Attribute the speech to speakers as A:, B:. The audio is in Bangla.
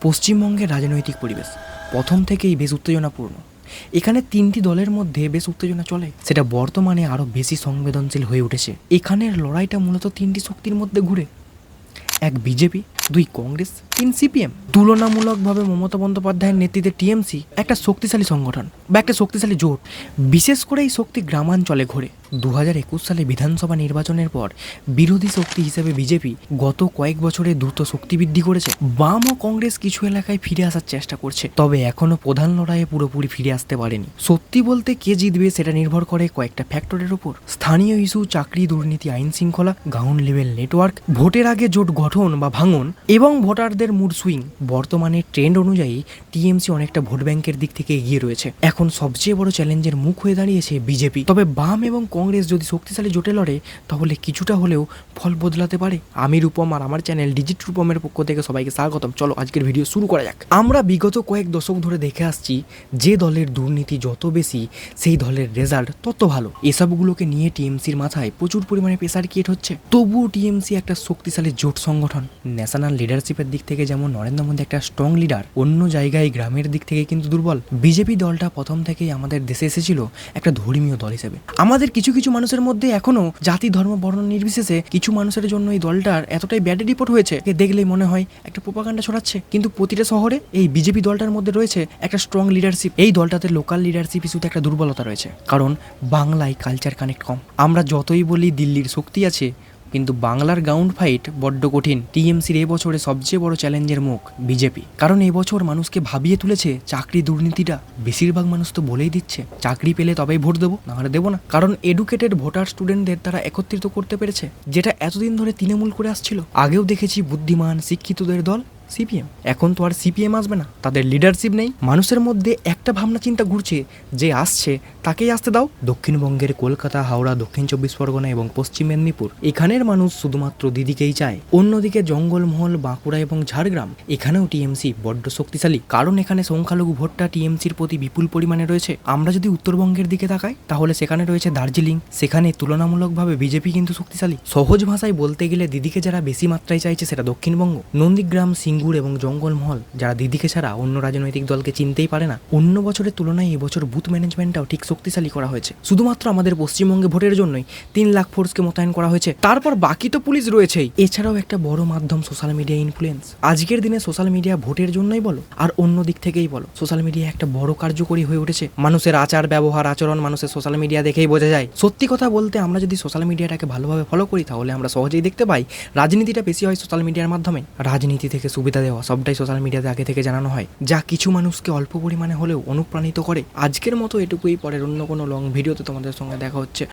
A: পশ্চিমবঙ্গের রাজনৈতিক পরিবেশ প্রথম থেকেই বেশ উত্তেজনাপূর্ণ। এখানে তিনটি দলের মধ্যে বেশ উত্তেজনা চলে, সেটা বর্তমানে আরও বেশি সংবেদনশীল হয়ে উঠেছে। এখানের লড়াইটা মূলত তিনটি শক্তির মধ্যে ঘুরে: এক বিজেপি, দুই কংগ্রেস, তিন সিপিএম। তুলনামূলকভাবে মমতা বন্দ্যোপাধ্যায়ের নেতৃত্বে টিএমসি একটা শক্তিশালী সংগঠন বা একটা শক্তিশালী জোট। বিশেষ করে এই শক্তি গ্রামাঞ্চলে ঘোরে। 2021 সালে বিধানসভা নির্বাচনের পর বিরোধী শক্তি হিসেবে বিজেপি গত কয়েক বছরে দ্রুত শক্তি বৃদ্ধি করেছে। বাম ও কংগ্রেস কিছু এলাকায় ফিরে আসার চেষ্টা করছে, তবে এখনও প্রধান লড়াইয়ে পুরোপুরি ফিরে আসতে পারেনি। সত্যি বলতে কে জিতবে সেটা নির্ভর করে কয়েকটা ফ্যাক্টরের উপর: স্থানীয় ইস্যু, চাকরি, দুর্নীতি, আইন শৃঙ্খলা, গ্রাউন্ড লেভেল নেটওয়ার্ক, ভোটের আগে জোট গঠন বা ভাঙন এবং ভোটারদের মুড সুইং। বর্তমানে ট্রেন্ড অনুযায়ী টিএমসি অনেকটা ভোট ব্যাংকের দিক থেকে এগিয়ে রয়েছে। এখন সবচেয়ে বড় চ্যালেঞ্জের মুখ হয়ে দাঁড়িয়েছে বিজেপি। তবে বাম এবং কংগ্রেস যদি শক্তিশালী জোটে লড়ে তাহলে কিছুটা হলেও ফল বদলাতে পারে। আমি রূপম, আর আমার চ্যানেল ডিজিট রূপমের পক্ষ থেকে সবাইকে স্বাগতম। চলো আজকের ভিডিও শুরু করা যাক। আমরা বিগত কয়েক দশক ধরে দেখে আসছি যে দলের দুর্নীতি যত বেশি সেই দলের রেজাল্ট তত ভালো। এসবগুলোকে নিয়ে টিএমসির মাথায় প্রচুর পরিমাণে প্রেসার ক্রিয়েট হচ্ছে। তবুও টিএমসি একটা শক্তিশালী জোট সংগঠন। ন্যাশনাল লিডারশিপের দিক থেকে যেমন নরেন্দ্র মোদী একটা স্ট্রং লিডার, অন্য জায়গায় গ্রামের দিক থেকে কিন্তু দুর্বল। বিজেপি দলটা প্রথম থেকেই আমাদের দেশে এসেছিল একটা ধর্মীয় দল হিসেবে। আমাদের কিছু কিছু মানুষের মধ্যে এখনো জাতি, ধর্ম, বর্ণ নির্বিশেষে কিছু মানুষের জন্য এই দলটার এতটাই ব্যাড রিপোর্ট হয়েছে যে দেখলেই মনে হয় একটা প্রোপাগান্ডা ছড়াচ্ছে। কিন্তু প্রতিটা শহরে এই বিজেপি দলটার মধ্যে রয়েছে একটা স্ট্রং লিডারশিপ। এই দলটাতে লোকাল লিডারশিপ ইস্যুতে একটা দুর্বলতা রয়েছে, কারণ বাংলায় কালচার কানেক্ট কম। আমরা যতই বলি দিল্লির শক্তি আছে, কিন্তু বাংলার গ্রাউন্ড ফাইট বড্ড কঠিন। টিএমসির এবছরে সবচেয়ে বড় চ্যালেঞ্জের মুখ বিজেপি, কারণ এবছর মানুষকে ভাবিয়ে তুলেছে চাকরি দুর্নীতিটা। বেশিরভাগ মানুষ তো বলেই দিচ্ছে চাকরি পেলে তবেই ভোট দেবো, নাহলে দেবো না। কারণ এডুকেটেড ভোটার স্টুডেন্টদের তারা একত্রিত করতে পেরেছে, যেটা এতদিন ধরে তৃণমূল করে আসছিল। আগেও দেখেছি বুদ্ধিমান শিক্ষিতদের দল সিপিএম, এখন তো আর সিপিএম আসবে না, তাদের লিডারশিপ নেই। মানুষের মধ্যে একটা ভাবনা চিন্তা ঘুরছে, যে আসছে তাকেই আসতে দাও। দক্ষিণবঙ্গের কলকাতা, হাওড়া, দক্ষিণ 24 পরগনা এবং পশ্চিম মেদিনীপুর, এখানের মানুষ শুধুমাত্র দিদিকেই চায়। অন্যদিকে জঙ্গলমহল, বাঁকুড়া এবং ঝাড়গ্রাম, এখানেও টিএমসি বড্ড শক্তিশালী, কারণ এখানে সংখ্যালঘু ভোটটা টিএমসির প্রতি বিপুল পরিমাণে রয়েছে। আমরা যদি উত্তরবঙ্গের দিকে তাকাই তাহলে সেখানে রয়েছে দার্জিলিং, সেখানে তুলনামূলকভাবে বিজেপি কিন্তু শক্তিশালী। সহজ ভাষায় বলতে গেলে দিদিকে যারা বেশি মাত্রায় চাইছে সেটা দক্ষিণবঙ্গ। নন্দীগ্রাম, সিঙ্গুর এবং জঙ্গলমহল, যারা দিদিকে ছাড়া অন্য রাজনৈতিক দলকে চিনতেই পারে না। অন্য বছরের তুলনায় এবছর বুথ ম্যানেজমেন্টটাও ঠিক শক্তিশালী করা হয়েছে। শুধুমাত্র আমাদের পশ্চিমবঙ্গে ভোটের জন্যই 3 লাখ ফোর্সকে মোতায়েন করা হয়েছে। তারপর বাকি তো পুলিশ রয়েছেই। এছাড়াও একটা বড় মাধ্যম সোশ্যাল মিডিয়া ইনফ্লুয়েন্স। আজকের দিনে সোশ্যাল মিডিয়া ভোটের জন্যই বলো আর অন্য দিক থেকেই বলো, সোশ্যাল মিডিয়া একটা বড় কার্যকরী হয়ে উঠেছে। মানুষের আচার ব্যবহার, আচরণ মানুষের সোশ্যাল মিডিয়া দেখেই বোঝা যায়। সত্যি কথা বলতে, আমরা যদি সোশ্যাল মিডিয়াটাকে ভালোভাবে ফলো করি তাহলে আমরা সহজেই দেখতে পাই রাজনীতিটা বেশি হয় সোশ্যাল মিডিয়ার মাধ্যমে। রাজনীতি থেকে সুবিধা দেওয়া সবটাই সোশ্যাল মিডিয়াতে আগে থেকে জানানো হয়, যা কিছু মানুষকে অল্প পরিমাণে হলেও অনুপ্রাণিত করে। আজকের মতো এটুকুই, পরের অন্য কোনো লং ভিডিওতে তোমাদের সঙ্গে দেখা হচ্ছে।